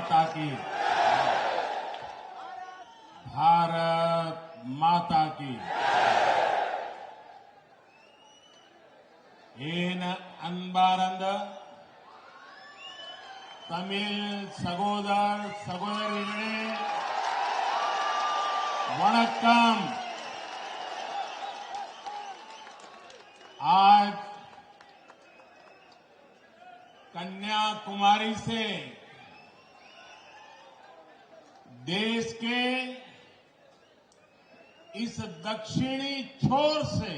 माता की, भारत माता की। एन अनबारंद तमिल सगोदर सगोदरिகளே वणक्कम। आज कन्याकुमारी से देश के इस दक्षिणी छोर से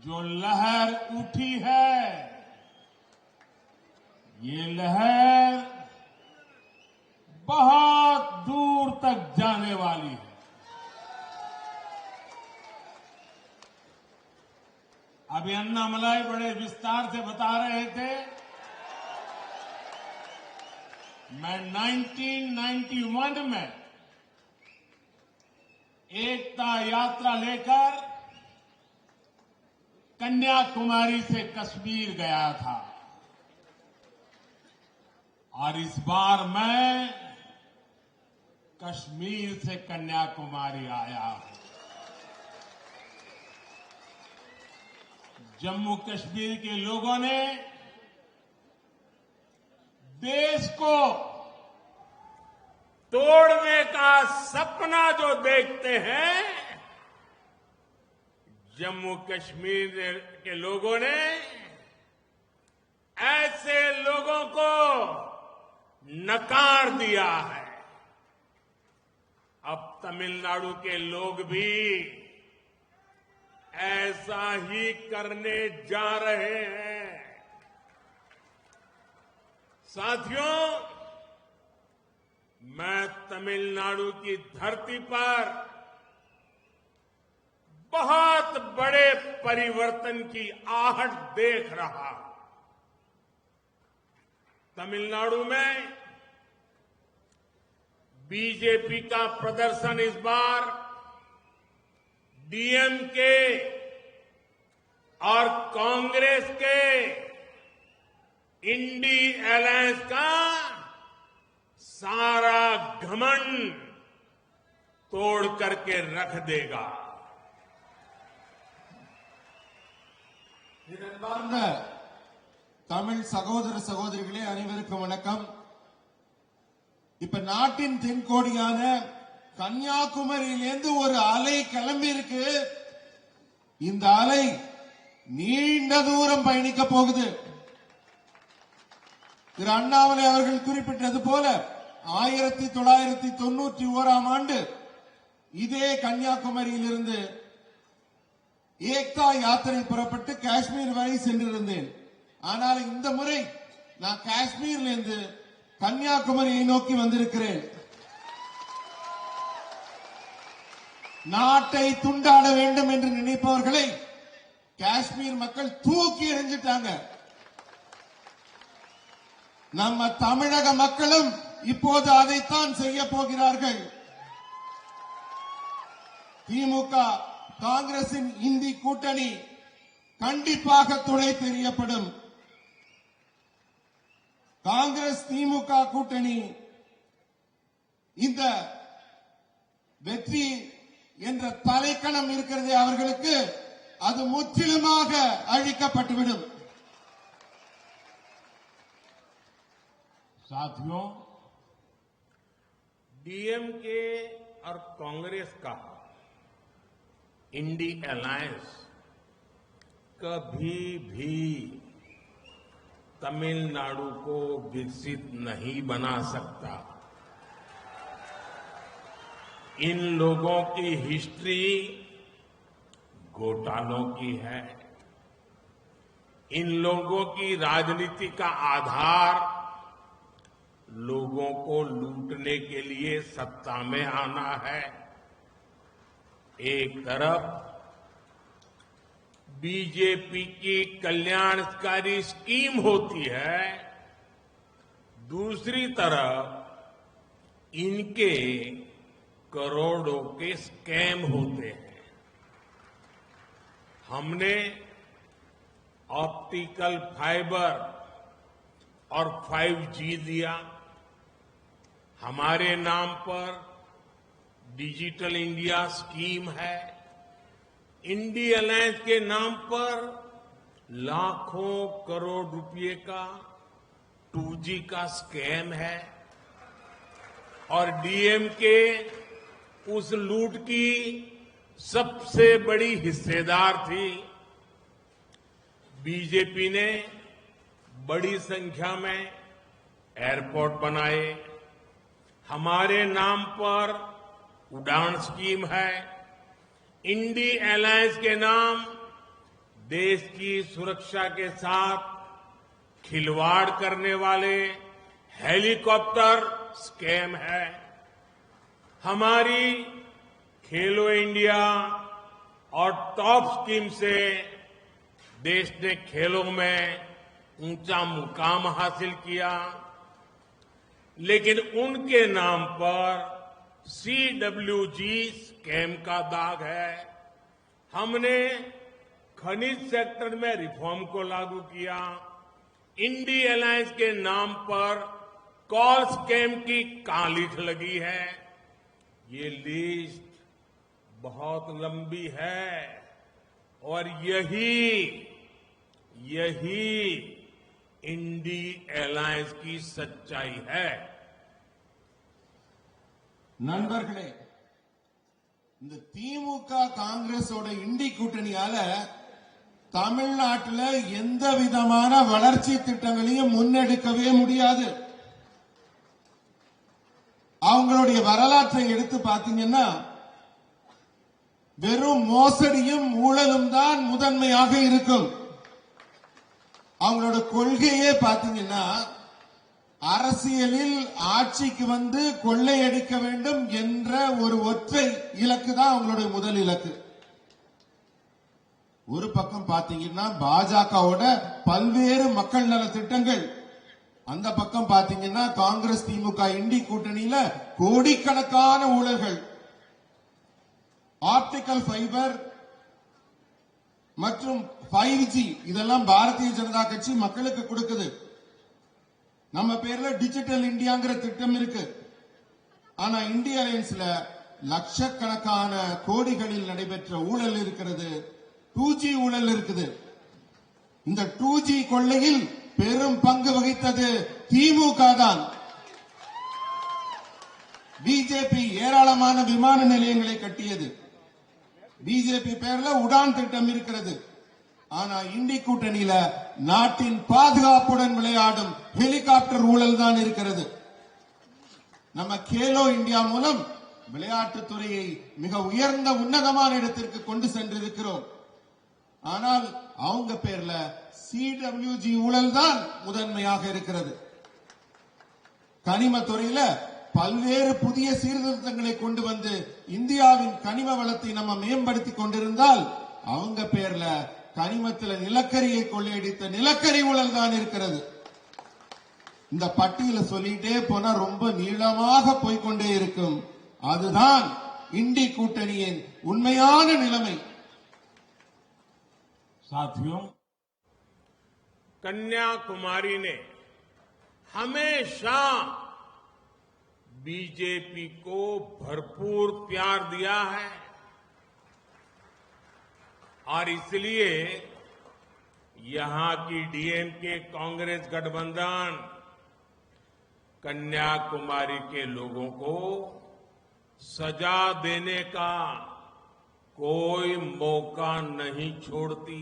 जो लहर उठी है, ये लहर बहुत दूर तक जाने वाली है। अभी अन्नामलाई बड़े विस्तार से बता रहे थे। मैं 1991 में एकता यात्रा लेकर कन्याकुमारी से कश्मीर गया था और इस बार मैं कश्मीर से कन्याकुमारी आया हूं। जम्मू कश्मीर के लोगों ने देश को तोड़ने का सपना जो देखते हैं, जम्मू कश्मीर के लोगों ने ऐसे लोगों को नकार दिया है। अब तमिलनाडु के लोग भी ऐसा ही करने जा रहे हैं। साथियों, मैं तमिलनाडु की धरती पर बहुत बड़े परिवर्तन की आहट देख रहा हूं। तमिलनाडु में बीजेपी का प्रदर्शन इस बार डीएमके और कांग्रेस के इंडी अलायंस का सारा घमंड तोड़ करके रख देगा। அன்பார்ந்த தமிழ் சகோதர சகோதரிகளே, அனைவருக்கும் வணக்கம். இப்ப நாட்டின் தென்கோடியான கன்னியாகுமரியிலிருந்து ஒரு அலை கிளம்பி இருக்கு. இந்த அலை நீண்ட தூரம் பயணிக்க போகுது. திரு அண்ணாமலை அவர்கள் குறிப்பிட்டது போல 1991ஆம் ஆண்டு இதே கன்னியாகுமரியிலிருந்து ஏக்தா யாத்திரை புறப்பட்டு காஷ்மீர் வரை சென்றிருந்தேன். ஆனால் இந்த முறை நான் காஷ்மீரிலிருந்து கன்னியாகுமரியை நோக்கி வந்திருக்கிறேன். நாட்டை துண்டாட வேண்டும் என்று நினைப்பவர்களை காஷ்மீர் மக்கள் தூக்கி எறிஞ்சிட்டாங்க. நம்ம தமிழக மக்களும் இப்போது அதைத்தான் செய்ய போகிறார்கள். திமுக காங்கிரசின் இந்தி கூட்டணி கண்டிப்பாக துணை தெரியப்படும். காங்கிரஸ் திமுக கூட்டணி இந்த வெற்றி என்ற தலைக்கணம் இருக்கிறதே அவர்களுக்கு, அது முற்றிலுமாக அழிக்கப்பட்டுவிடும். साथियों, डीएमके और कांग्रेस का इंडी अलायंस कभी भी तमिलनाडु को विकसित नहीं बना सकता। इन लोगों की हिस्ट्री घोटालों की है। इन लोगों की राजनीति का आधार लोगों को लूटने के लिए सत्ता में आना है। एक तरफ बीजेपी की कल्याणकारी स्कीम होती है, दूसरी तरफ इनके करोड़ों के स्कैम होते हैं। हमने ऑप्टिकल फाइबर और 5G दिया। हमारे नाम पर डिजिटल इंडिया स्कीम है। इंडी अलायंस के नाम पर लाखों करोड़ रुपए का 2G का स्कैम है और डीएमके उस लूट की सबसे बड़ी हिस्सेदार थी। बीजेपी ने बड़ी संख्या में एयरपोर्ट बनाए, हमारे नाम पर उड़ान स्कीम है। इंडी अलायंस के नाम देश की सुरक्षा के साथ खिलवाड़ करने वाले हेलीकॉप्टर स्कैम है। हमारी खेलो इंडिया और टॉप स्कीम से देश ने खेलों में ऊंचा मुकाम हासिल किया, लेकिन उनके नाम पर CWG स्कैम का दाग है। हमने खनिज सेक्टर में रिफॉर्म को लागू किया। इंडी अलायंस के नाम पर कॉल स्कैम की कालिख लगी है। ये लिस्ट बहुत लंबी है और यही इंडी अलायंस की सच्चाई है। நண்பர்களே, இந்த திமுக காங்கிரஸோட இண்டி கூட்டணியால தமிழ்நாட்டில் எந்த விதமான வளர்ச்சி திட்டங்களையும் முன்னெடுக்கவே முடியாது. அவங்களுடைய வரலாற்றை எடுத்து பாத்தீங்கன்னா வெறும் மோசடியும் ஊழலும் தான் முதன்மையாக இருக்கும். அவங்களோட கொள்கையே பாத்தீங்கன்னா அரசியலில் ஆட்சிக்கு வந்து கொள்ளையடிக்க வேண்டும் என்ற ஒரு ஒற்றை இலக்கு தான் அவங்களுடைய முதல் இலக்கு. ஒரு பக்கம் பாத்தீங்கன்னா பாஜகவோட பல்வேறு மக்கள் நல திட்டங்கள், அந்த பக்கம் பாத்தீங்கன்னா காங்கிரஸ் திமுக இண்டி கூட்டணியில கோடிக்கணக்கான ஊழல்கள். ஆப்டிகல் ஃபைபர் மற்றும் 5G இதெல்லாம் பாரதிய ஜனதா கட்சி மக்களுக்கு கொடுக்குது. நம்ம பேர்ல டிஜிட்டல் இந்தியாங்கிற திட்டம் இருக்கு. ஆனா இந்திய அலையன்ஸ்ல லட்சக்கணக்கான கோடிகளில் நடைபெற்ற ஊழல் இருக்கிறது. 2G ஊழல் இருக்குது. இந்த 2G கொள்ளையில் பெரும் பங்கு வகித்தது திமுக தான். பிஜேபி ஏராளமான விமான நிலையங்களை கட்டியது. பிஜேபி பேர்ல உடான் திட்டம் இருக்கிறது. ஆனா இண்டி கூட்டணியில நாட்டின் பாதுகாப்புடன் விளையாடும் ஹெலிகாப்டர் ஊழல் தான் இருக்கிறது. நம்ம கேலோ இந்தியா மூலம் விளையாட்டுத் துறையை மிக உயர்ந்த உன்னதமான இடத்திற்கு கொண்டு சென்றிருக்கிறோம். ஆனால் அவங்க பேர்ல CWG ஊழல் தான் முதன்மையாக இருக்கிறது. கனிம துறையில பல்வேறு புதிய சீர்திருத்தங்களை கொண்டு வந்து இந்தியாவின் கனிம வளத்தை நம்ம மேம்படுத்திக் கொண்டிருந்தால் அவங்க பேர்ல கனிமத்தில் நிலக்கரியை கொள்ளையடித்த நிலக்கரி ஊழல் தான் இருக்கிறது. இந்த பட்டியல சொல்லிட்டே போனா ரொம்ப நீளமாக போய்கொண்டே இருக்கும். அதுதான் इंडी கூட்டணியின் உண்மையான நிலைமை. साथियों, कन्याकुमारी ने हमेशा बीजेपी को भरपूर प्यार दिया है और इसलिए यहां की डीएमके कांग्रेस गठबंधन कन्याकुमारी के लोगों को सजा देने का कोई मौका नहीं छोड़ती।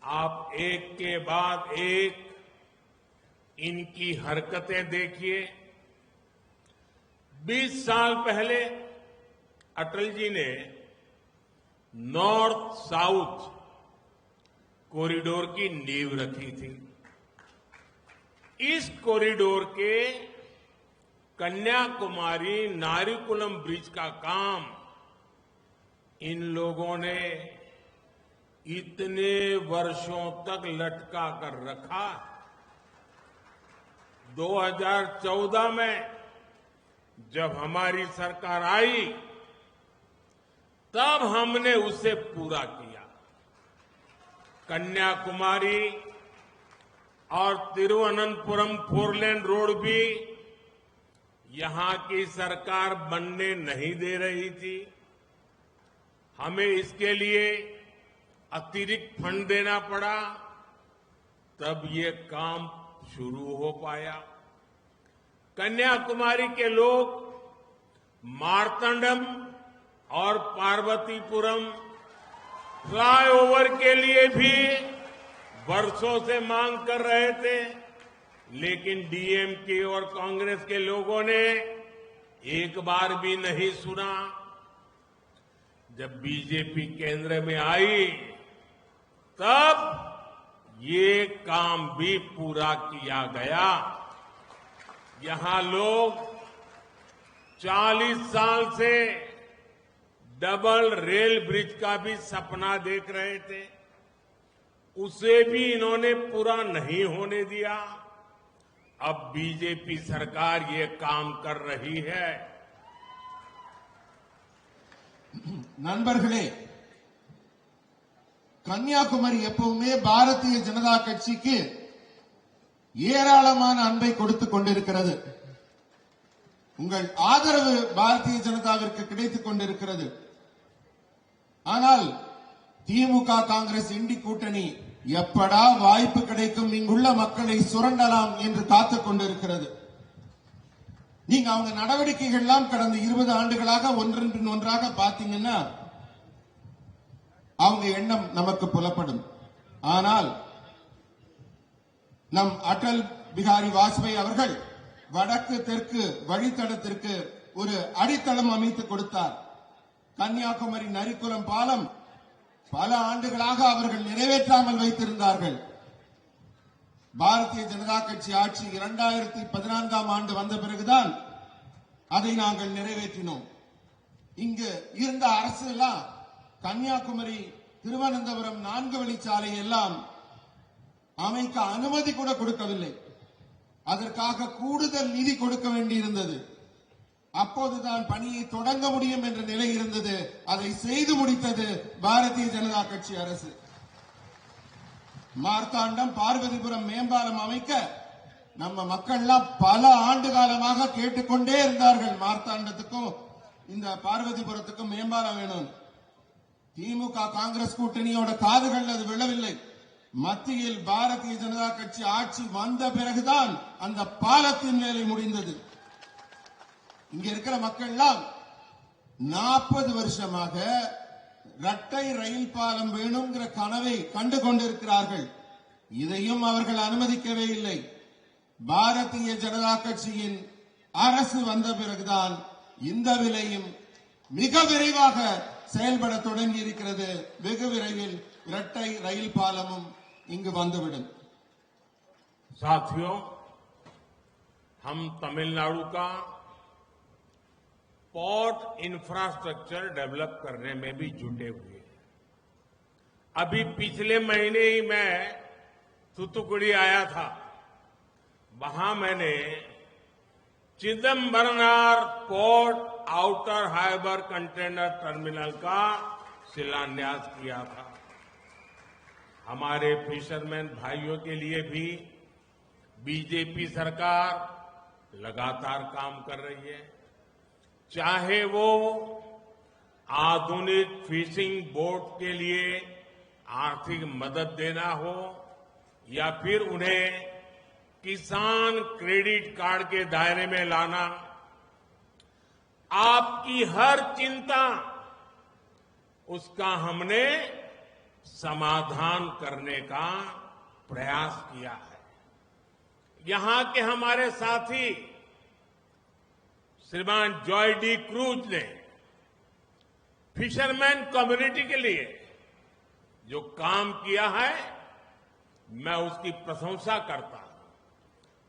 आप एक के बाद एक इनकी हरकतें देखिए। 20 साल पहले अटल जी ने नॉर्थ साउथ कॉरिडोर की नींव रखी थी। इस कॉरिडोर के कन्याकुमारी नारिकुलम ब्रिज का काम इन लोगों ने इतने वर्षों तक लटका कर रखा। 2014 में जब हमारी सरकार आई तब हमने उसे पूरा किया। कन्याकुमारी और तिरुवनंतपुरम 4 लेन रोड भी यहां की सरकार बनने नहीं दे रही थी। हमें इसके लिए अतिरिक्त फंड देना पड़ा, तब ये काम शुरू हो पाया। कन्याकुमारी के लोग मार्तंडम और पार्वतीपुरम फ्लाईओवर के लिए भी वर्षों से मांग कर रहे थे, लेकिन डीएमके और कांग्रेस के लोगों ने एक बार भी नहीं सुना। जब बीजेपी केंद्र में आई तब ये काम भी पूरा किया गया। यहां लोग 40 साल से डबल रेल ब्रिज का भी सपना देख रहे थे, उसे भी इन्होंने पूरा नहीं होने दिया। अब बीजेपी सरकार ये काम कर रही है। நண்பர்களே, கன்னியாகுமரி எப்பவுமே பாரதிய ஜனதா கட்சிக்கு ஏராளமான அன்பை கொடுத்துக் கொண்டிருக்கிறது. உங்கள் ஆதரவு பாரதிய ஜனதாவிற்கு கிடைத்துக் கொண்டிருக்கிறது. ஆனால் திமுக காங்கிரஸ் இண்டி கூட்டணி எப்படா வாய்ப்பு கிடைக்கும் இங்குள்ள மக்களை சுரண்டலாம் என்று காத்துக் கொண்டிருக்கிறது. நீங்க அவங்க நடவடிக்கைகள் எல்லாம் கடந்த 20 ஆண்டுகளாக ஒன்றன் பின் ஒன்றாக பாத்தீங்கன்னா அவங்க எண்ணம் நமக்கு புலப்படும். ஆனால் நம் அடல் பிகாரி வாஜ்பாய் அவர்கள் வடக்கு தெற்கு வழித்தடத்திற்கு ஒரு அடித்தளம் அமைத்து கொடுத்தார். கன்னியாகுமரி நரிக்குளம் பாலம் பல ஆண்டுகளாக அவர்கள் நிறைவேற்றாமல் வைத்திருந்தார்கள். பாரதிய ஜனதா கட்சி ஆட்சி 2014ஆம் ஆண்டு வந்த பிறகுதான் அதை நாங்கள் நிறைவேற்றினோம். இங்கு இருந்த அரசு எல்லாம் கன்னியாகுமரி திருவனந்தபுரம் 4 வழிச்சாலை எல்லாம் அமைக்க அனுமதி கூட கொடுக்கவில்லை. அதற்காக கூடுதல் நிதி கொடுக்க வேண்டியிருந்தது. அப்போதுதான் பணியை தொடங்க முடியும் என்ற நிலை இருந்தது. அதை செய்து முடித்தது பாரதிய ஜனதா கட்சி அரசு. மார்த்தாண்டம் பார்வதிபுரம் மேம்பாலம் அமைக்க நம்ம மக்கள்லாம் பல ஆண்டு காலமாக கேட்டுக்கொண்டே இருந்தார்கள். மார்த்தாண்டத்துக்கும் இந்த பார்வதிபுரத்துக்கும் மேம்பாலம் வேணும். திமுக காங்கிரஸ் கூட்டணியோட காதுகள் அது விழவில்லை. மத்தியில் பாரதிய ஜனதா கட்சி ஆட்சி வந்த பிறகுதான் அந்த பாலத்தின் வேலை முடிந்தது. இங்க இருக்கிற மக்கள் எல்லாம் 40 வருஷமாக இரட்டை ரயில் பாலம் வேணுங்கிற கனவை கண்டு கொண்டிருக்கிறார்கள். இதையும் அவர்கள் அனுமதிக்கவே இல்லை. பாரதிய ஜனதா கட்சியின் அரசு வந்த பிறகுதான் இந்த விலையும் மிக விரைவாக செயல்பட தொடங்கி இருக்கிறது. வெகு விரைவில் இரட்டை ரயில் பாலமும் இங்கு வந்துவிடும். साथियों, हम तमिलनाडु का पोर्ट इंफ्रास्ट्रक्चर डेवलप करने में भी जुटे हुए हैं। अभी पिछले महीने ही मैं थूथुकुडी आया था। वहां मैंने Chidambaranar port outer harbour container terminal का शिलान्यास किया था। हमारे फिशरमैन भाइयों के लिए भी बीजेपी सरकार लगातार काम कर रही है। चाहे वो आधुनिक फिशिंग बोट के लिए आर्थिक मदद देना हो या फिर उन्हें किसान क्रेडिट कार्ड के दायरे में लाना, आपकी हर चिंता उसका हमने समाधान करने का प्रयास किया है। यहां के हमारे साथी श्रीमान जॉय डी क्रूज ने फिशरमैन कम्युनिटी के लिए जो काम किया है, मैं उसकी प्रशंसा करता हूं।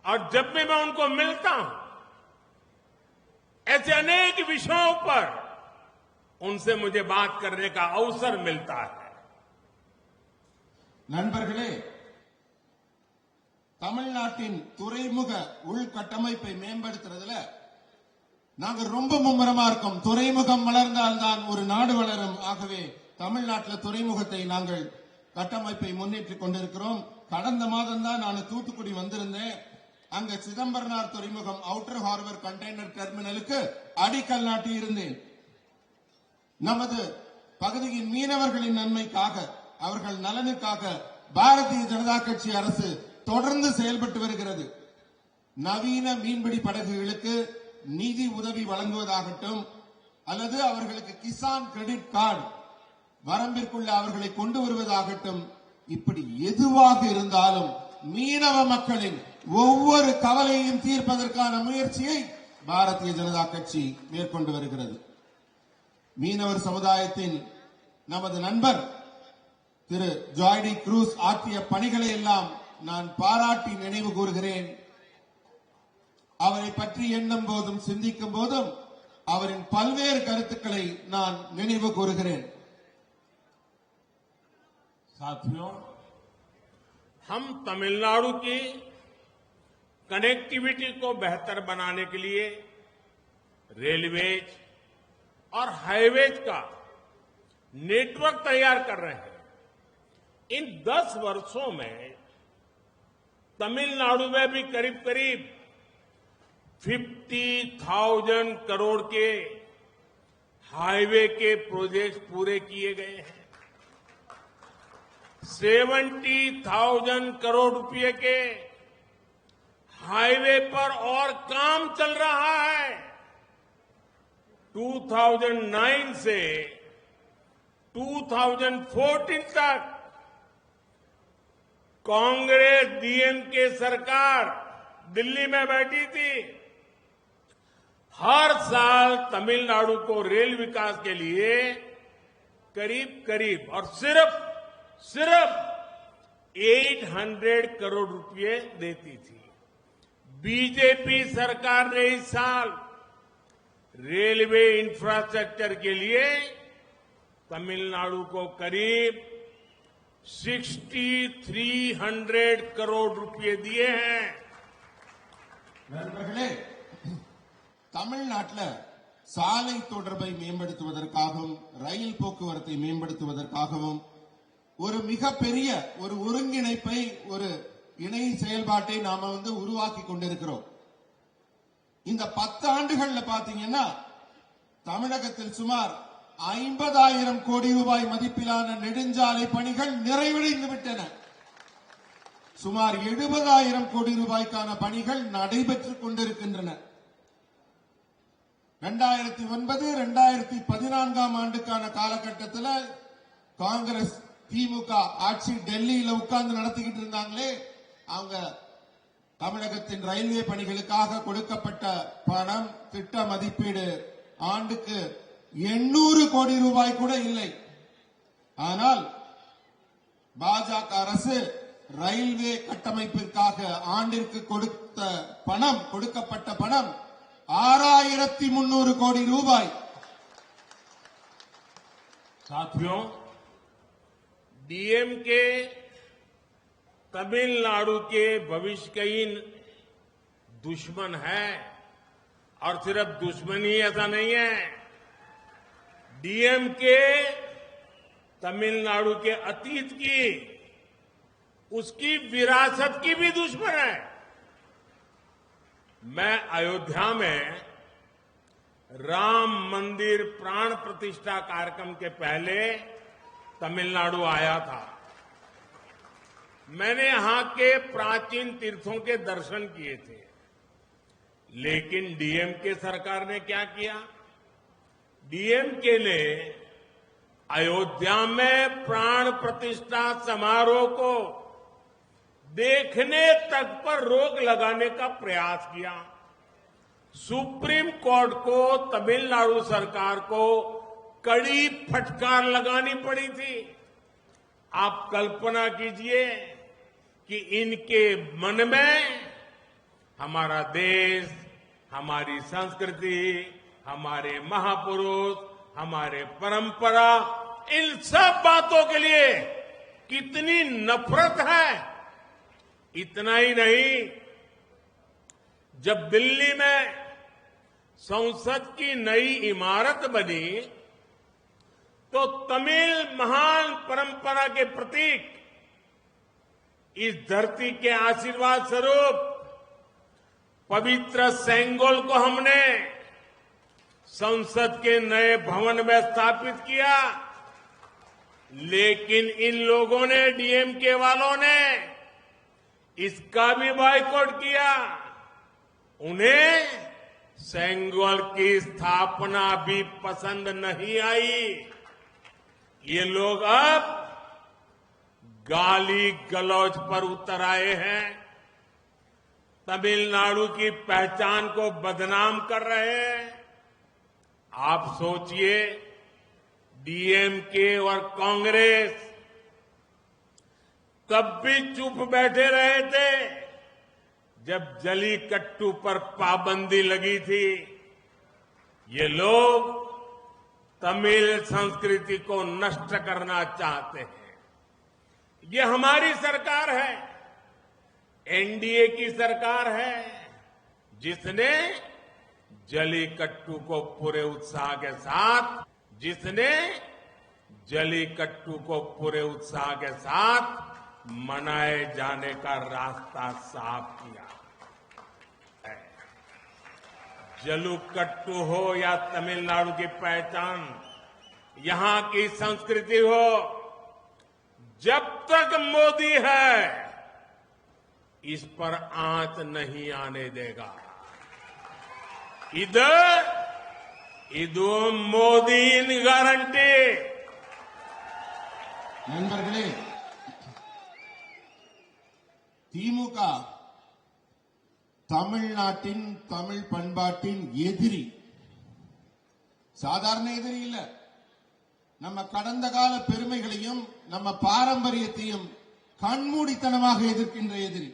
और जब भी मैं उनको मिलता हूं, ऐसे अनेक विषयों पर उनसे मुझे बात करने का अवसर मिलता है। நண்பர்களே, தமிழ்நாட்டின் துறைமுக உள்கட்டமைப்பை மேம்படுத்துறதுல நாங்க ரொம்ப மும்முரமா இருக்கோம். துறைமுகம் வளர்ந்தால்தான் ஒரு நாடு வளரும். ஆகவே தமிழ்நாட்டில் துறைமுகத்தை நாங்கள் கட்டமைப்பை முன்னேற்றிக் கொண்டிருக்கிறோம். கடந்த மாதம் தான் நான் தூத்துக்குடி வந்திருந்தேன். அங்க சிதம்பரனார் துறைமுகம் அவுட்டர் ஹார்பர் கண்டெய்னர் டெர்மினலுக்கு அடிக்கல் நாட்டி இருந்தேன். நமது பகுதியின் மீனவர்களின் நன்மைக்காக, அவர்கள் நலனுக்காக பாரதிய ஜனதா கட்சி அரசு தொடர்ந்து செயல்பட்டு வருகிறது. நவீன மீன்பிடி படகுகளுக்கு நிதி உதவி வழங்குவதாகட்டும், அல்லது அவர்களுக்கு கிசான் கிரெடிட் கார்டு வரம்பிற்குள்ள அவர்களை கொண்டு வருவதாகட்டும், இப்படி எதுவாக இருந்தாலும் மீனவ மக்களின் ஒவ்வொரு கவலையையும் தீர்ப்பதற்கான முயற்சியை பாரதிய ஜனதா கட்சி மேற்கொண்டு வருகிறது. மீனவர் சமுதாயத்தின் நமது நண்பர் திரு ஜாய்டி குரூஸ் ஆற்றிய பணிகளை எல்லாம் நான் பாராட்டி நினைவு கூறுகிறேன். அவரை பற்றி எண்ணும் போதும் சிந்திக்கும் போதும் அவரின் பல்வேறு கருத்துக்களை நான் நினைவு கூறுகிறேன். साथियों, हम तमिलनाडु की कनेक्टिविटी को बेहतर बनाने के लिए रेलवेज और हाईवेज का नेटवर्क तैयार कर रहे हैं. इन 10 वर्षों में तमिलनाडु में भी करीब करीब 50,000 करोड़ के हाईवे के प्रोजेक्ट पूरे किए गए हैं. 70,000 करोड़ रुपए के हाईवे पर और काम चल रहा है. 2009 से 2014 तक कांग्रेस डीएमके सरकार दिल्ली में बैठी थी. हर साल तमिलनाडु को रेल विकास के लिए करीब और सिर्फ 800 करोड़ रुपए देती थी. बीजेपी सरकार ने इस साल रेलवे इंफ्रास्ट्रक्चर के लिए तमिलनाडु को करीब 6,300 करोड़ रुपए दिए हैं. நண்பர்களே, தமிழ்நாட்டில் சாலை தொடர்பை மேம்படுத்துவதற்காகவும் ரயில் போக்குவரத்தை மேம்படுத்துவதற்காகவும் ஒரு மிகப்பெரிய ஒரு ஒருங்கிணைப்பை, ஒரு இணை செயல்பாட்டை நாம உருவாக்கி கொண்டிருக்கிறோம். இந்த 10 ஆண்டுகள்ல பாத்தீங்கன்னா தமிழகத்தில் சுமார் 50,000 கோடி ரூபாய் மதிப்பிலான நெடுஞ்சாலை பணிகள் நிறைவடைந்து விட்டன. சுமார் 70,000 கோடி ரூபாய்க்கான பணிகள் நடைபெற்றுக் கொண்டிருக்கின்றன. 2009-2014 ஆண்டுக்கான காலகட்டத்தில் காங்கிரஸ் திமுக ஆட்சி டெல்லியில உட்கார்ந்து நடத்திக்கிட்டு இருந்தாங்களே, அவங்க தமிழகத்தின் ரயில்வே பணிகளுக்காக கொடுக்கப்பட்ட பணம், திட்ட மதிப்பீடு ஆண்டுக்கு 800 கோடி ரூபாய் கூட இல்லை. ஆனால் பாஜக அரசு ரயில்வே கட்டமைப்பிற்காக ஆண்டிற்கு கொடுக்கப்பட்ட பணம் 6,300 கோடி ரூபாய். साथियों, डीएमके तमिलनाडु के भविष्य के दुश्मन है, और सिर्फ दुश्मनी ऐसा नहीं है. डीएमके तमिलनाडु के अतीत की, उसकी विरासत की भी दुश्मन है. मैं अयोध्या में राम मंदिर प्राण प्रतिष्ठा कार्यक्रम के पहले तमिलनाडु आया था. मैंने यहां के प्राचीन तीर्थों के दर्शन किए थे. लेकिन डीएमके सरकार ने क्या किया? डीएमके ने अयोध्या में प्राण प्रतिष्ठा समारोह को देखने तक पर रोक लगाने का प्रयास किया. सुप्रीम कोर्ट को तमिलनाडु सरकार को कड़ी फटकार लगानी पड़ी थी. आप कल्पना कीजिए कि इनके मन में हमारा देश, हमारी संस्कृति, हमारे महापुरुष, हमारे परंपरा, इन सब बातों के लिए कितनी नफरत है. इतना ही नहीं, जब दिल्ली में संसद की नई इमारत बनी तो तमिल महान परंपरा के प्रतीक इस धरती के आशीर्वाद स्वरूप पवित्र सेंगोल को हमने संसद के नए भवन में स्थापित किया, लेकिन इन लोगों ने, डीएमके वालों ने इसका भी बॉयकॉट किया। उन्हें सेंगोल की स्थापना भी पसंद नहीं आई। ये लोग अब गाली गलौज पर उतर आए हैं, तमिलनाडु की पहचान को बदनाम कर रहे हैं। आप सोचिए, डीएमके और कांग्रेस तब भी चुप बैठे रहे थे जब जलीकट्टू पर पाबंदी लगी थी। ये लोग तमिल संस्कृति को नष्ट करना चाहते हैं। ये हमारी सरकार है, एनडीए की सरकार है, जिसने जलीकट्टू को पूरे उत्साह के साथ मनाए जाने का रास्ता साफ किया है। जलीकट्टू हो या तमिलनाडु की पहचान, यहां की संस्कृति हो, जब तक मोदी है इस पर आंच नहीं आने देगा। ಇದು மோடியின் கேரண்டி। நண்பர்களே, திமுக தமிழ்நாட்டின் தமிழ் பண்பாட்டின் எதிரி, சாதாரண எதிரி இல்ல. நம்ம கடந்த கால பெருமைகளையும் நம்ம பாரம்பரியத்தையும் கண்மூடித்தனமாக எதிர்க்கின்ற எதிரி.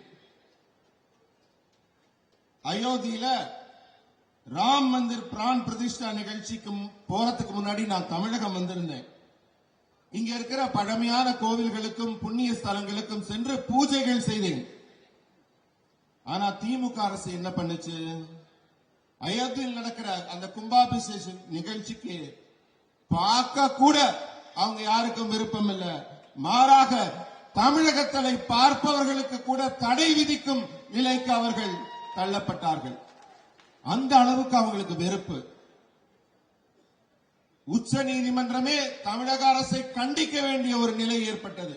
அயோத்தியில ராம் மந்திர் பிரான் பிரதிஷ்டா நிகழ்ச்சிக்கு போறதுக்கு முன்னாடி நான் தமிழகம் வந்திருந்தேன். இங்க இருக்கிற பழமையான கோவில்களுக்கும் புண்ணிய ஸ்தலங்களுக்கும் சென்று பூஜைகள் செய்தேன். ஆனா திமுக அரசு என்ன பண்ணுச்சு? அயோத்தியில் நடக்கிற அந்த கும்பாபிஷேக நிகழ்ச்சிக்கு பார்க்க கூட அவங்க யாருக்கும் விருப்பம் இல்ல. மாறாக தமிழகத்தை பார்ப்பவர்களுக்கு கூட தடை விதிக்கும் நிலைக்கு அவர்கள் தள்ளப்பட்டார்கள். அந்த அளவுக்கு அவங்களுக்கு வெறுப்பு. உச்ச நீதிமன்றமே தமிழக அரசை கண்டிக்க வேண்டிய ஒரு நிலை ஏற்பட்டது.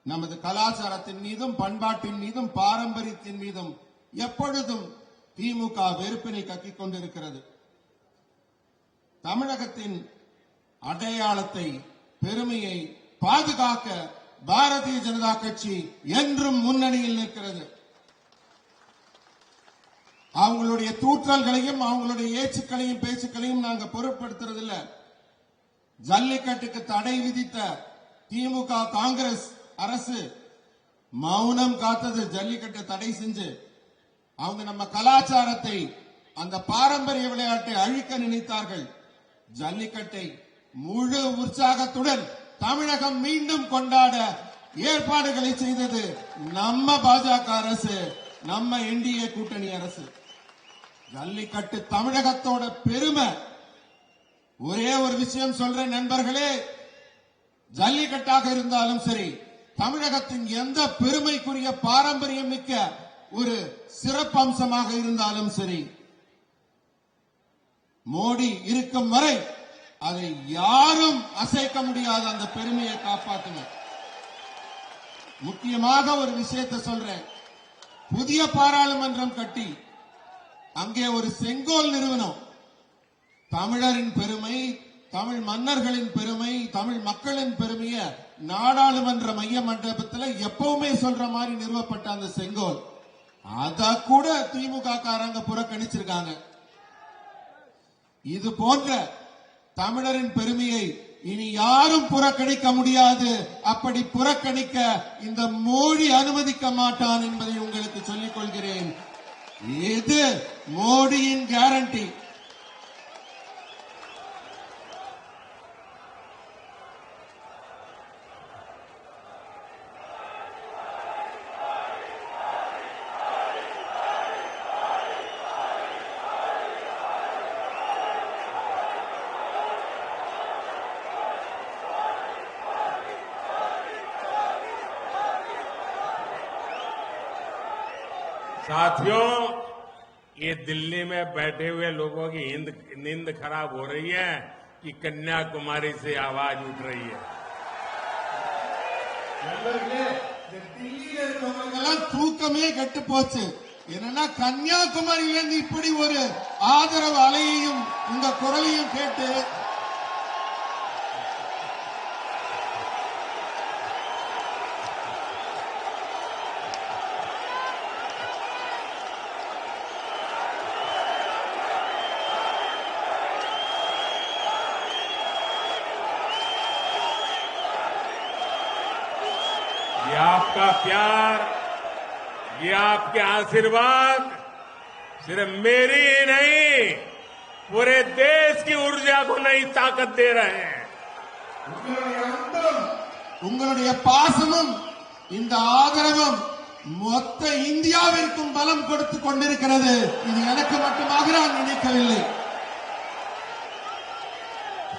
நமது கலாச்சாரத்தின் மீதும் பண்பாட்டின் மீதும் பாரம்பரியத்தின் மீதும் எப்பொழுதும் திமுக வெறுப்பினை கக்கிக் கொண்டிருக்கிறது. தமிழகத்தின் அடையாளத்தை, பெருமையை பாதுகாக்க பாரதிய ஜனதா கட்சி என்றும் முன்னணியில் நிற்கிறது. அவங்களுடைய தூற்றல்களையும் அவங்களுடைய ஏச்சுக்களையும் பேச்சுக்களையும் நாங்க பொருட்படுத்துறதில்ல. ஜல்லிக்கட்டுக்கு தடை விதித்த திமுக காங்கிரஸ் அரசு மௌனம் காத்தது. ஜல்லிக்கட்டு தடை செஞ்சு அவங்க நம்ம கலாச்சாரத்தை, அந்த பாரம்பரிய விளையாட்டை அழிக்க நினைத்தார்கள். ஜல்லிக்கட்டை முழு உற்சாகத்துடன் தமிழகம் மீண்டும் கொண்டாட ஏற்பாடுகளை செய்தது நம்ம பாஜக அரசு, நம்ம என்டிஏ கூட்டணி அரசு. ஜல்லிக்கட்டு தமிழகத்தோட பெருமை. ஒரே ஒரு விஷயம் சொல்றேன் நண்பர்களே, ஜல்லிக்கட்டாக இருந்தாலும் சரி, தமிழகத்தின் எந்த பெருமைக்குரிய பாரம்பரியம் மிக்க ஒரு சிறப்பம்சமாக இருந்தாலும் சரி, மோடி இருக்கும் வரை அதை யாரும் அசைக்க முடியாத அந்த பெருமையை காப்பாற்றுங்க. முக்கியமாக ஒரு விஷயத்தை சொல்றேன். புதிய பாராளுமன்றம் கட்டி அங்கே ஒரு செங்கோல் நிறுவனம் தமிழரின் பெருமை, தமிழ் மன்னர்களின் பெருமை, தமிழ் மக்களின் பெருமைய நாடாளுமன்ற மைய மண்டபத்தில் எப்பவுமே சொல்ற மாதிரி நிறுவப்பட்ட அந்த செங்கோல், அத கூட திமுக காரங்க புறக்கணிச்சிருக்காங்க. இது போன்ற தமிழரின் பெருமையை இனி யாரும் புறக்கணிக்க முடியாது. அப்படி புறக்கணிக்க இந்த மோடி அனுமதிக்க மாட்டான் என்பதை உங்களுக்கு சொல்லிக் கொள்கிறேன். இது மோடியின் கேரண்டி. साथियों, ये दिल्ली में बैठे हुए लोगों की नींद खराब हो रही है कि कन्याकुमारी से आवाज उठ रही है। நண்பர்களே, இந்த டில்லியில இருக்கவங்க தூக்கமே கெட்டு போச்சு. என்னன்னா கன்னியாகுமரியிலிருந்து இப்படி ஒரு ஆதரவு அலையையும் உங்க குரலையும் கேட்டு ये आपका प्यार, ये आपके आशीर्वाद सिर्फ मेरी ही नहीं, पूरे देश की ऊर्जा को नई ताकत दे रहे हैं। உங்களுடைய அன்பும் உங்களுடைய பாசமும் இந்த ஆதரவும் மொத்த இந்தியாவிற்கும் பலம் கொடுத்துக் கொண்டிருக்கிறது. இது எனக்கு மட்டுமாக நான் நினைக்கவில்லை.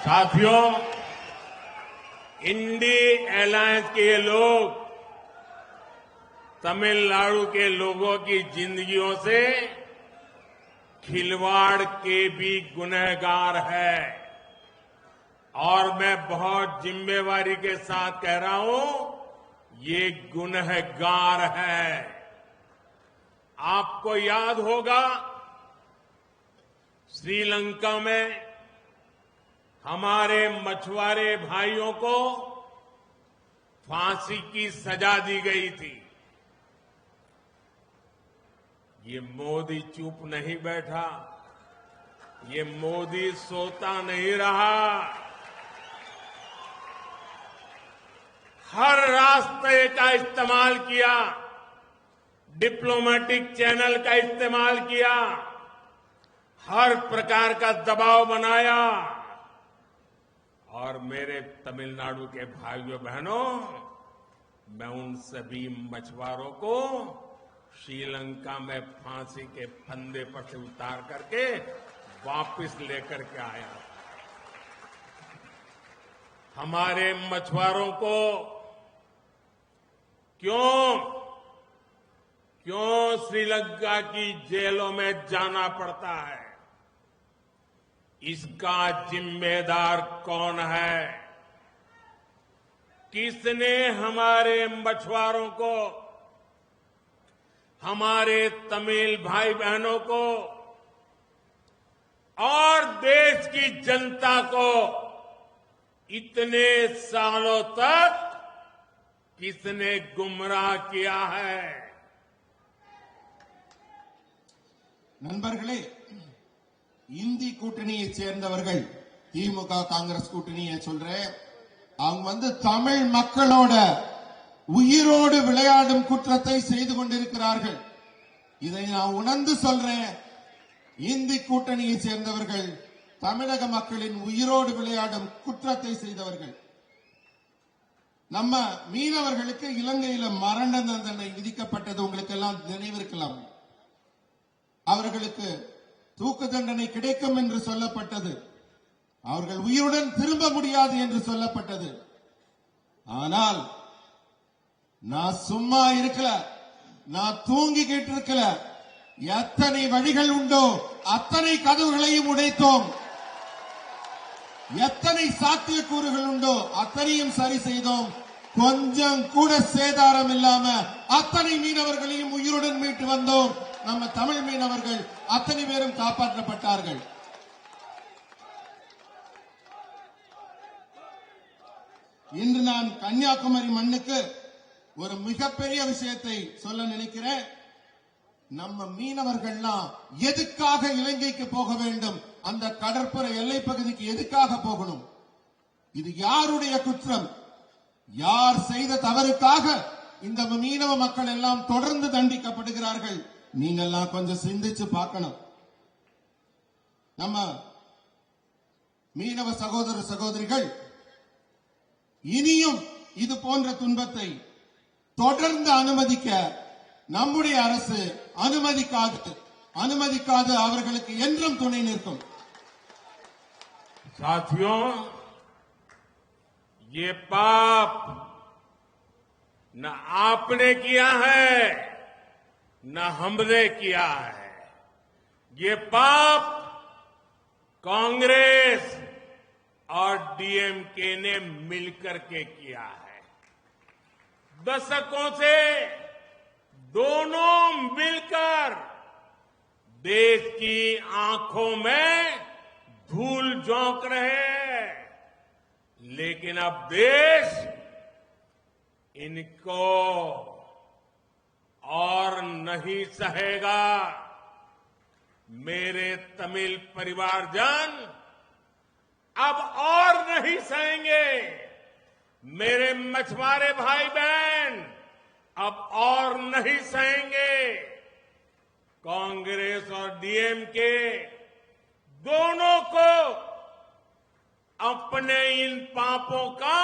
साथियों, इंडी अलायंस के ये लोग तमिलनाडु के लोगों की जिंदगियों से खिलवाड़ के भी गुनहगार है और मैं बहुत जिम्मेवारी के साथ कह रहा हूं, ये गुनहगार है। आपको याद होगा श्रीलंका में हमारे मछुआरे भाइयों को फांसी की सजा दी गई थी। ये मोदी चुप नहीं बैठा, ये मोदी सोता नहीं रहा। हर रास्ते का इस्तेमाल किया, डिप्लोमेटिक चैनल का इस्तेमाल किया, हर प्रकार का दबाव बनाया और मेरे तमिलनाडु के भाइयों बहनों, मैं उन सभी मछुआरों को श्रीलंका में फांसी के फंदे पर से उतार करके वापस लेकर के आया। हमारे मछुआरों को क्यों श्रीलंका की जेलों में जाना पड़ता है? इसका जिम्मेदार कौन है? किसने हमारे मछुआरों को, हमारे तमिल भाई बहनों को और देश की जनता को इतने सालों तक किसने गुमराह किया है? நண்பர்களே, இந்தி கூட்டணியை சேர்ந்தவர்கள், திமுக காங்கிரஸ் கூட்டணியை சொல்றேன், அவங்க தமிழ் மக்களோட உயிரோடு விளையாடும் குற்றத்தை செய்து கொண்டிருக்கிறார்கள். இதை நான் உணர்ந்து சொல்றேன். இந்தி கூட்டணியை சேர்ந்தவர்கள் தமிழக மக்களின் உயிரோடு விளையாடும் குற்றத்தை செய்தவர்கள். நம்ம மீனவர்களுக்கு இலங்கையில மரண தண்டனை விதிக்கப்பட்டது உங்களுக்கு எல்லாம் நினைவிருக்கலாம். அவர்களுக்கு தூக்கு தண்டனை கிடைக்கும் என்று சொல்லப்பட்டது. அவர்கள் உயிருடன் திரும்ப முடியாது என்று சொல்லப்பட்டது. ஆனால் நான் சும்மா இருக்கல, நான் தூங்கிக்கிட்டு இருக்கல. எத்தனை வழிகள் உண்டோ அத்தனை கதவுகளையும் உடைத்தோம். எத்தனை சாத்தியக்கூறுகள் உண்டோ அத்தனையும் சரி செய்தோம். கொஞ்சம் கூட சேதாரம் இல்லாம அத்தனை மீனவர்களையும் உயிருடன் மீட்டு வந்தோம். நம்ம தமிழ் மீனவர்கள் அத்தனை பேரும் காப்பாற்றப்பட்டார்கள். இன்று நான் கன்னியாகுமரி மண்ணுக்கு ஒரு மிகப்பெரிய விஷயத்தை சொல்ல நினைக்கிறேன். நம்ம மீனவர்கள்லாம் எதுக்காக இலங்கைக்கு போக வேண்டும்? அந்த கடற்புற எல்லை பகுதிக்கு எதுக்காக போகணும்? இது யாருடைய குற்றம்? யார் செய்த தவறுக்காக இந்த மீனவ மக்கள் எல்லாம் தொடர்ந்து தண்டிக்கப்படுகிறார்கள்? நீங்கெல்லாம் கொஞ்சம் சிந்திச்சு பார்க்கணும். நம்ம மீனவ சகோதர சகோதரிகள் இனியும் இது போன்ற துன்பத்தை தொடர்ந்து அனுமதிக்க நம்முடைய அரசு அனுமதிக்காது அவர்களுக்கு என்றும் துணை நிற்கும். साथियों, ये पाप न आपने किया है, न हमने किया है। ये पाप कांग्रेस और डीएमके ने मिलकर के किया है। दशकों से दोनों मिलकर देश की आंखों में धूल झोंक रहे हैं, लेकिन अब देश इनको और नहीं सहेगा। मेरे तमिल परिवारजन अब और नहीं सहेंगे। मेरे मछुआरे भाई बहन अब और नहीं सहेंगे। कांग्रेस और डीएमके दोनों को अपने इन पापों का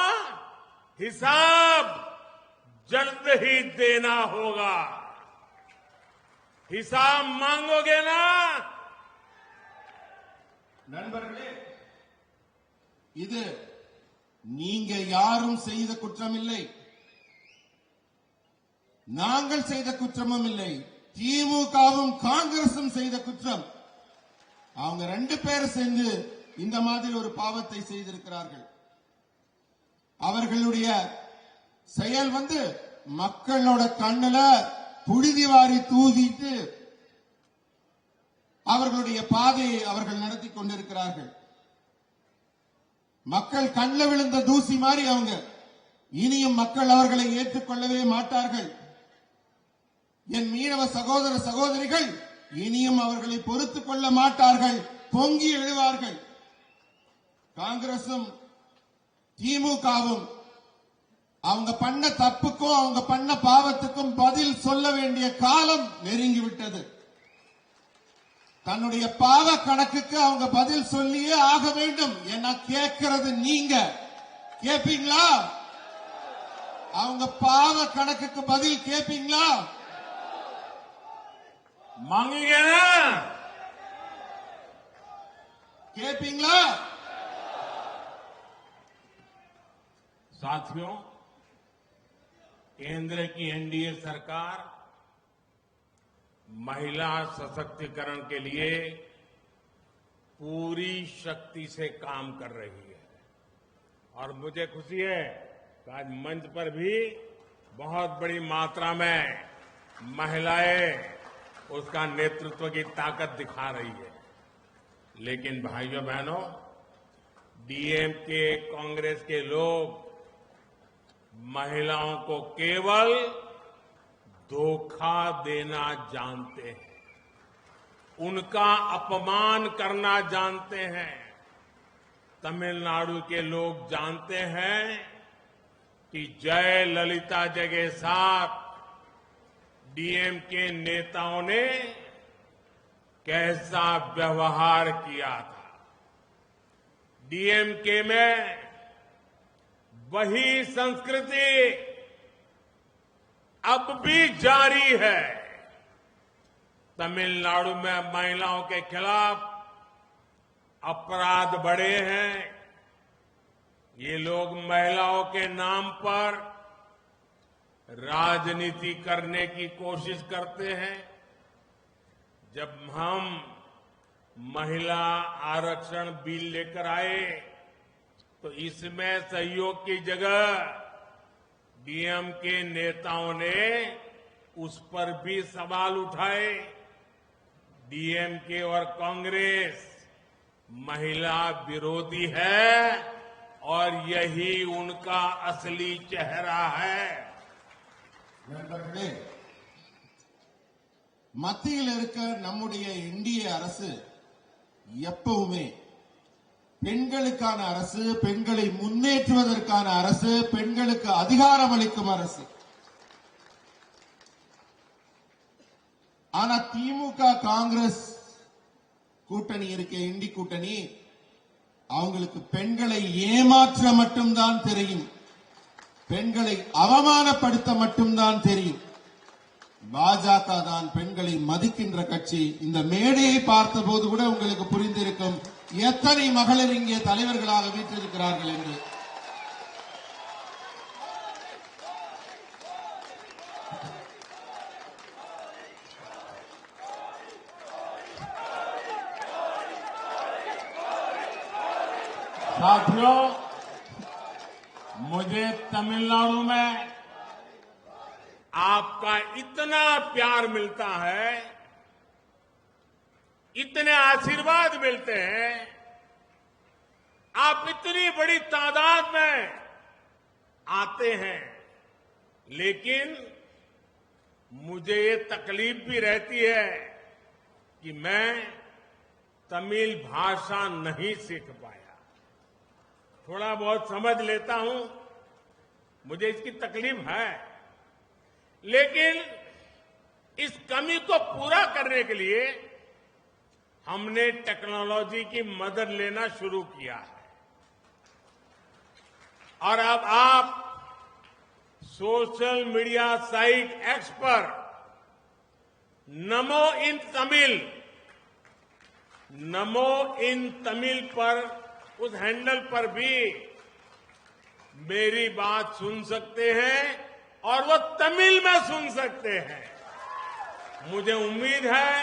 हिसाब जल्द ही देना होगा। हिसाब मांगोगे ना? நண்பர்களே, இது நீங்க யாரும் செய்த குற்றம் இல்லை, நாங்கள் செய்த குற்றமும் இல்லை, திமுகவும் காங்கிரசும் செய்த குற்றம். அவங்க ரெண்டு பேரும் சேர்ந்து இந்த மாதிரி ஒரு பாவத்தை செய்திருக்கிறார்கள். அவர்களுடைய செயல் மக்களோட கண்ணுல புழுதி வாரி தூவிட்டு அவர்களுடைய பாதையை அவர்கள் நடத்தி கொண்டிருக்கிறார்கள். மக்கள் கண்ணில் விழுந்த தூசி மாதிரி அவங்க. இனியும் மக்கள் அவர்களை ஏற்றுக்கொள்ளவே மாட்டார்கள். என் மீனவ சகோதர சகோதரிகள் இனியும் அவர்களை பொறுத்துக் கொள்ள மாட்டார்கள், பொங்கி எழுவார்கள். காங்கிரசும் திமுகவும் அவங்க பண்ண தப்புக்கும் அவங்க பண்ண பாவத்துக்கும் பதில் சொல்ல வேண்டிய காலம் நெருங்கிவிட்டது. தன்னுடைய பாவ கணக்குக்கு அவங்க பதில் சொல்லியே ஆக வேண்டும். ஏன்னா கேட்கிறது நீங்க கேட்பீங்களா? அவங்க பாவ கணக்குக்கு பதில் கேட்பீங்களா? मांगेंगे கேட்பீங்களா? साथियों, केंद्र की एनडीए सरकार महिला सशक्तिकरण के लिए पूरी शक्ति से काम कर रही है और मुझे खुशी है कि आज मंच पर भी बहुत बड़ी मात्रा में महिलाएं उसका नेतृत्व की ताकत दिखा रही है। लेकिन भाइयों बहनों, डीएमके कांग्रेस के लोग महिलाओं को केवल धोखा देना जानते हैं, उनका अपमान करना जानते हैं। तमिलनाडु के लोग जानते हैं कि जयललिता जी के साथ डीएमके नेताओं ने कैसा व्यवहार किया था। डीएमके में वही संस्कृति अब भी जारी है। तमिलनाडु में महिलाओं के खिलाफ अपराध बढ़े हैं। ये लोग महिलाओं के नाम पर राजनीति करने की कोशिश करते हैं। जब हम महिला आरक्षण बिल लेकर आए तो इसमें सहयोग की जगह डीएमके नेताओं ने उस पर भी सवाल उठाए। डीएमके और कांग्रेस महिला विरोधी है और यही उनका असली चेहरा है। நண்பர்களே, மத்தியில் இருக்க நம்முடைய இந்திய அரசு எப்பவுமே பெண்களுக்கான அரசு, பெண்களை முன்னேற்றுவதற்கான அரசு, பெண்களுக்கு அதிகாரம் அளிக்கும் அரசு. ஆனா திமுக காங்கிரஸ் கூட்டணி இருக்க இண்டி கூட்டணி அவங்களுக்கு பெண்களை ஏமாற்ற மட்டும்தான் தெரியும், பெண்களை அவமானப்படுத்த மட்டும்தான் தெரியும். பாஜக தான் பெண்களை மதிக்கின்ற கட்சி. இந்த மேடையை பார்த்தபோது கூட உங்களுக்கு புரிந்திருக்கும் எத்தனை மகளிர் இங்கே தலைவர்களாக வீற்றிருக்கிறார்கள் என்று. साथियों, मुझे तमिलनाडु में आपका इतना प्यार मिलता है, इतने आशीर्वाद मिलते हैं, आप इतनी बड़ी तादाद में आते हैं, लेकिन मुझे ये तकलीफ भी रहती है कि मैं तमिल भाषा नहीं सीख पाया। थोड़ा बहुत समझ लेता हूं, मुझे इसकी तकलीफ है, लेकिन इस कमी को पूरा करने के लिए हमने टेक्नोलॉजी की मदद लेना शुरू किया है। और अब आप सोशल मीडिया साइट एक्स पर नमो इन तमिल पर उस हैंडल पर भी मेरी बात सुन सकते हैं और वो तमिल में सुन सकते हैं। मुझे उम्मीद है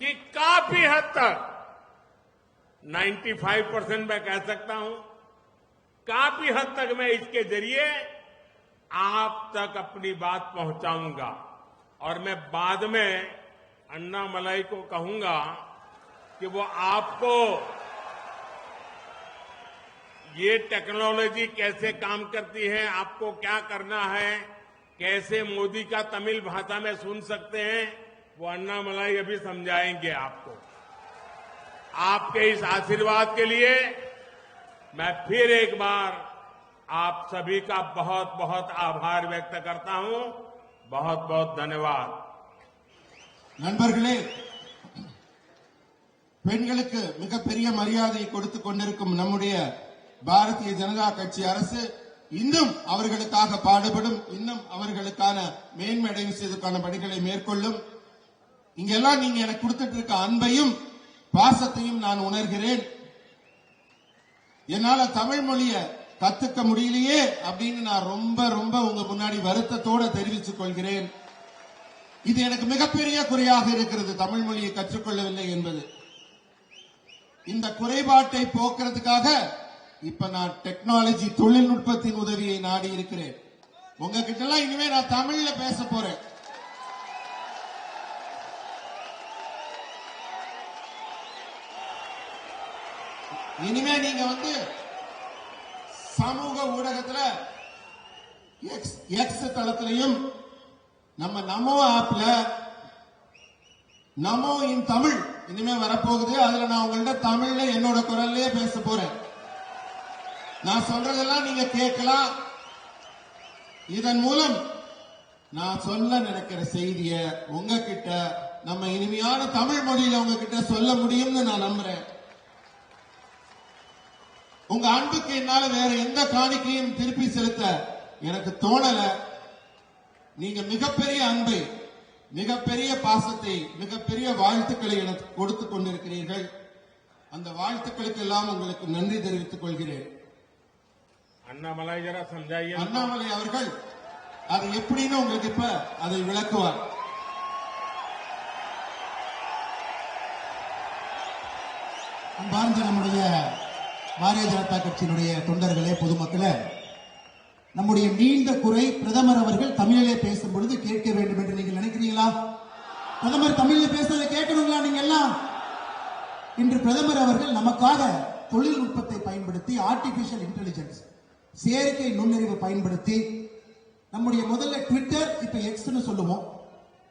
कि काफी हद तक 95% मैं कह सकता हूं, काफी हद तक मैं इसके जरिए आप तक अपनी बात पहुंचाऊंगा। और मैं बाद में अन्नामलाई को कहूंगा कि वो आपको ये टेक्नोलॉजी कैसे काम करती है, आपको क्या करना है, कैसे मोदी का तमिल भाषा में सुन सकते हैं, वो अन्नामलाई अभी समझाएंगे आपको। आपके इस आशीर्वाद के लिए मैं फिर एक बार आप सभी का बहुत बहुत आभार व्यक्त करता हूं। बहुत बहुत धन्यवाद। நண்பர்களே, பெண்களுக்கு மிகப்பெரிய மரியாதை கொடுத்துக் கொண்டிருக்கும் நம்முடைய பாரதிய ஜனதா கட்சி அரசு இன்னும் அவர்களுக்காக பாடுபடும், இன்னும் அவர்களுக்கான மேன்மையடைவு செய்வதற்கான பணிகளை மேற்கொள்ளும். இங்கெல்லாம் நீங்க எனக்கு கொடுத்துட்டு இருக்க அன்பையும் பாசத்தையும் நான் உணர்கிறேன். என்னால தமிழ் மொழிய கத்துக்க முடியலையே அப்படின்னு நான் ரொம்ப ரொம்ப உங்க முன்னாடி வருத்தத்தோட தெரிவித்துக் கொள்கிறேன். இது எனக்கு மிகப்பெரிய குறையாக இருக்கிறது, தமிழ் மொழியை கற்றுக்கொள்ளவில்லை என்பது. இந்த குறைபாட்டை போக்குறதுக்காக இப்ப நான் டெக்னாலஜி தொழில்நுட்பத்தின் உதவியை நாடி இருக்கிறேன். உங்ககிட்ட எல்லாம் இனிமே நான் தமிழ்ல பேச போறேன். இனிமே நீங்க சமூக ஊடகத்துல எக்ஸ் தளத்திலையும் நம்ம நமோ ஆப்ல நமோ இன் தமிழ் இனிமே வரப்போகுது. அதுல நான் உங்கள்ட்ட தமிழ்ல என்னோட குரல்லே பேச போறேன். நான் சொல்றதெல்லாம் நீங்க கேட்கலாம். இதன் மூலம் நான் சொல்ல நினைக்கிற செய்திய உங்ககிட்ட நம்ம இனிமையான தமிழ் மொழியில உங்ககிட்ட சொல்ல முடியும்னு நான் நம்புறேன். உங்க அன்புக்கு என்னால வேற எந்த காணிக்கையும் திருப்பி செலுத்த எனக்கு தோணல. நீங்க மிகப்பெரிய அன்பை, மிகப்பெரிய பாசத்தை, மிகப்பெரிய வாழ்த்துக்களை எனக்கு கொடுத்துக் கொண்டிருக்கிறீர்கள். அந்த வாழ்த்துக்களுக்கு எல்லாம் உங்களுக்கு நன்றி தெரிவித்துக் கொள்கிறேன். அண்ணாமலை அவர்கள் அது எப்படின்னு உங்களுக்கு இப்ப அதை விளக்குவார். அன்பார்ந்த நம்முடைய பாரதிய ஜனதா கட்சியினுடைய தொண்டர்களே, பொதுமக்களே, நம்முடைய நீண்ட குறை பிரதமர் அவர்கள் தமிழிலே பேசும் பொழுது கேட்க வேண்டும் என்று நீங்கள் நினைக்கிறீங்களா? பிரதமர் தமிழில் பேசுறதை கேட்கணுங்களா? நீங்க எல்லாம் இன்று பிரதமர் அவர்கள் நமக்காக தொழில்நுட்பத்தை பயன்படுத்தி, ஆர்டிபிஷியல் இன்டெலிஜென்ஸ், செயற்கை நுண்ணறிவு பயன்படுத்தி, நம்முடைய முதல்ல ட்விட்டர், இப்ப எக்ஸ்னு சொல்லுவோம்,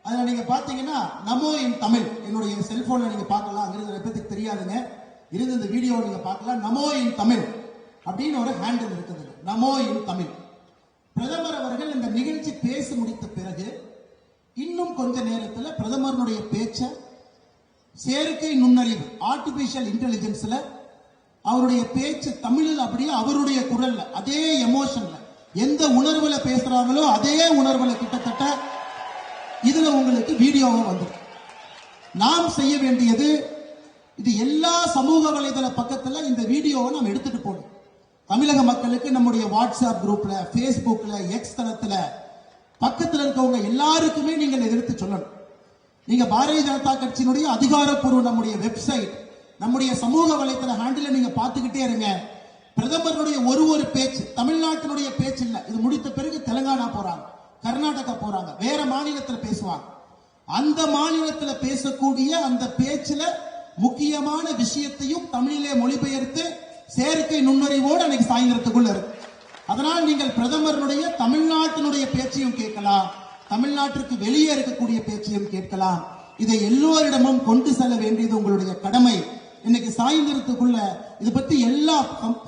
அதுல நீங்க பாத்தீங்கன்னா நமோ இன் தமிழ், என்னுடைய செல்போன்ல நீங்க பார்க்கலாம். அங்கிருந்து நிறைய பேருக்கு தெரியாதுங்க, இருந்து இந்த வீடியோ நீங்க பார்க்கலாம். நமோ இன் தமிழ் அப்படின்னு ஒரு ஹேண்டில் இருக்குது. நமோ இன் தமிழ். பிரதமர் அவர்கள் இந்த நிகழ்ச்சி பேசி முடித்த பிறகு இன்னும் கொஞ்ச நேரத்தில் பிரதமருடைய பேச்ச செயற்கை நுண்ணறிவு, ஆர்டிபிஷியல் இன்டெலிஜென்ஸ்ல அவருடைய பேச்சு தமிழில் அப்படியே அவருடைய குரல்ல, அதே எமோஷன்ல, எந்த உணர்வுல பேசுறாங்களோ அதே உணர்வுல கிட்டத்தட்ட இதுல உங்களுக்கு வீடியோவும் வந்துடும். நாம் செய்ய வேண்டியது, இது எல்லா சமூக வலைதள பக்கத்துல இந்த வீடியோவை நாம் எடுத்துட்டு போகணும். தமிழக மக்களுக்கு நம்முடைய வாட்ஸ்அப் குரூப்ல, பேஸ்புக்ல, எக்ஸ் தளத்துல பக்கத்துல இருக்கவங்க எல்லாருக்குமே நீங்கள் எடுத்து சொல்லணும். நீங்க பாரதிய ஜனதா கட்சியினுடைய அதிகாரப்பூர்வ நம்முடைய வெப்சைட் நம்முடைய சமூக வலைத்தள ஹேண்டில் நீங்க பார்த்துக்கிட்டே இருங்க. பிரதமருடைய ஒரு பேச்சு தமிழ்நாட்டினுடைய பேச்சு இல்ல. இது முடித்த பிறகு தெலுங்கானா போறாங்க, கர்நாடகா போறாங்க, வேற மாநிலத்தில் பேசுவாங்க. அந்த மாநிலத்தில் பேசக்கூடிய அந்த பேச்சுல முக்கியமான விஷயத்தையும் தமிழிலே மொழிபெயர்த்து செயற்கை நுண்ணறிவோடு அன்னைக்கு சாயந்தரத்துக்குள்ள இருக்கு. அதனால் நீங்கள் பிரதமருடைய தமிழ்நாட்டினுடைய பேச்சையும் கேட்கலாம், தமிழ்நாட்டிற்கு வெளியே இருக்கக்கூடிய பேச்சையும் கேட்கலாம். இதை எல்லோரிடமும் கொண்டு செல்ல வேண்டியது உங்களுடைய கடமை. இன்னைக்கு சாயந்தரத்துக்குள்ள இது பத்தி எல்லா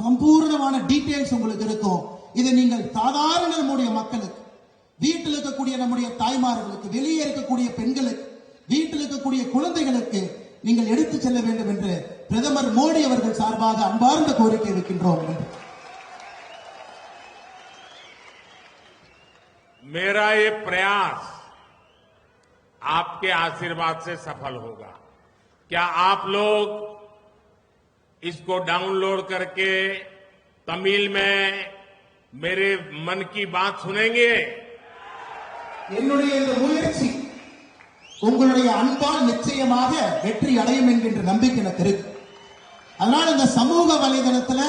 சம்பூர்ணமான டீடைல்ஸ் உங்களுக்கு இருக்கும். இதை நீங்கள் சாதாரண நம்முடைய மக்களுக்கு, வீட்டில் இருக்கக்கூடிய நம்முடைய தாய்மார்களுக்கு, வெளியே இருக்கக்கூடிய பெண்களுக்கு, வீட்டில் இருக்கக்கூடிய குழந்தைகளுக்கு நீங்கள் எடுத்து செல்ல வேண்டும் என்று பிரதமர் மோடி அவர்கள் சார்பாக அன்பார்ந்த கோரிக்கை வைக்கின்றோம். मेरा ये प्रयास आपके आशीर्वाद से सफल होगा। क्या आप लोग इसको डाउनलोड करके तमिल में मेरे मन की बात सुनेंगे? என்னுடைய இந்த முயற்சி உங்களுடைய அன்பால் நிச்சயமாக வெற்றி அடையும் என்கின்ற நம்பிக்கை எனக்கு இருக்கு. அதனால இந்த சமூக வலைதளத்துல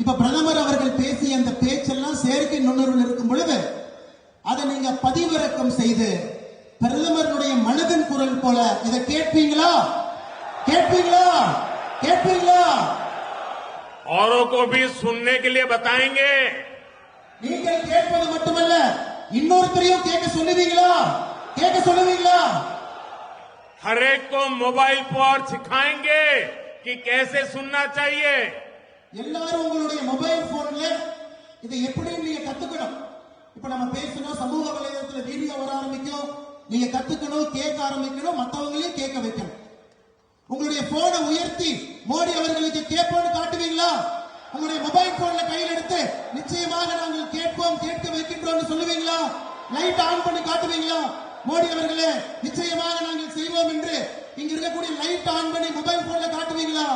இப்ப பிரதமர் அவர்கள் பேசிய அந்த பேச்செல்லாம் செயற்கை நுண்ணறிவில் இருக்கும் பொழுது அதை நீங்க பதிவிறக்கம் செய்து பிரதமருடைய மனதின் குரல் போல இதை கேட்பீங்களா? கேட்பீங்களா? கேட்பீங்களா? औरों को भी सुनने के लिए बताएंगे। நீங்கள் கேட்பது மட்டுமல்ல, இன்னொருத்தரையும் கேட்க சொல்லுவீங்களா? கேட்க சொல்லுவீங்களா? हर एक को मोबाइल पर सिखाएंगे कि कैसे सुनना चाहिए। எல்லாரும் உங்களுடைய மொபைல் போன்ல இதை எப்படி நீங்க கத்துக்கணும். இப்ப நம்ம பேசணும், சமூக வலைதளத்துல வீடியோ வர ஆரம்பிக்கும், நீங்க கத்துக்கணும், கேட்க ஆரம்பிக்கணும், மற்றவங்களையும் கேட்க வைக்கணும். உங்களுடைய போனை உயர்த்தி மோடி அவர்களுக்கு கேட்போம்னு காட்டுவீங்களா? உங்களுடைய மொபைல் போன்ல கையில் எடுத்து நிச்சயமாக நாங்கள் கேட்போம், கேட்க வைக்கின்றோம் சொல்லுவீங்களா? லைட் ஆன் பண்ணி காட்டுவீங்களா? மோடி அவர்களே நிச்சயமாக நாங்கள் செய்வோம் என்று இங்க இருக்கக்கூடிய லைட் ஆன் பண்ணி மொபைல் போன்ல காட்டுவீங்களா?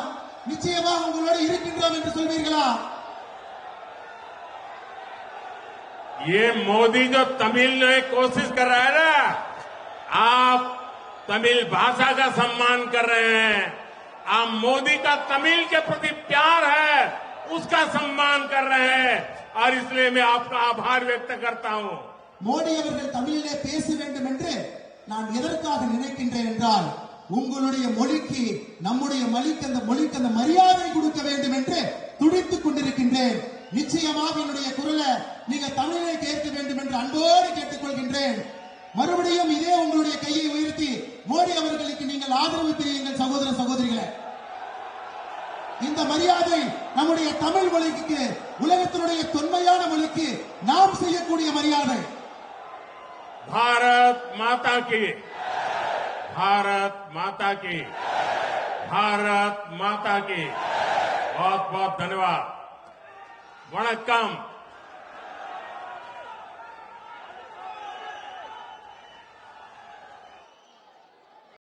நிச்சயமாக உங்களோட இருக்கின்றோம் என்று சொல்வீர்களா? ये मोदी जो तमिल में कोशिश कर रहा है ना, आप तमिल भाषा का सम्मान कर रहे हैं, आप मोदी का तमिल के प्रति प्यार है उसका सम्मान कर रहे हैं, और इसलिए मैं आपका आभार व्यक्त करता हूं। மோடி அவர்கள் தமிழிலே பேச வேண்டும் என்று நான் எதற்காக நினைக்கின்றேன் என்றால், உங்களுடைய மொழிக்கு, நம்முடைய மொழிக்கு அந்த மரியாதை கொடுக்க வேண்டும் என்று துடித்துக் கொண்டிருக்கின்றேன். நிச்சயமாக என்னுடைய குரலை நீங்க தமிழை கேட்க வேண்டும் என்று அன்போடு கேட்டுக்கொள்கின்றேன். மறுபடியும் இதே உங்களுடைய கையை உயர்த்தி மோடி அவர்களுக்கு நீங்கள் ஆதரவு தெரியுங்கள் சகோதர சகோதரிகளே. இந்த மரியாதை நம்முடைய தமிழ் மொழிக்கு, உலகத்தினுடைய தொன்மையான மொழிக்கு நாம் செய்யக்கூடிய மரியாதை. भारत माता की, भारत माता की, भारत माता की। बहुत बहुत धन्यवाद। वणक्कम।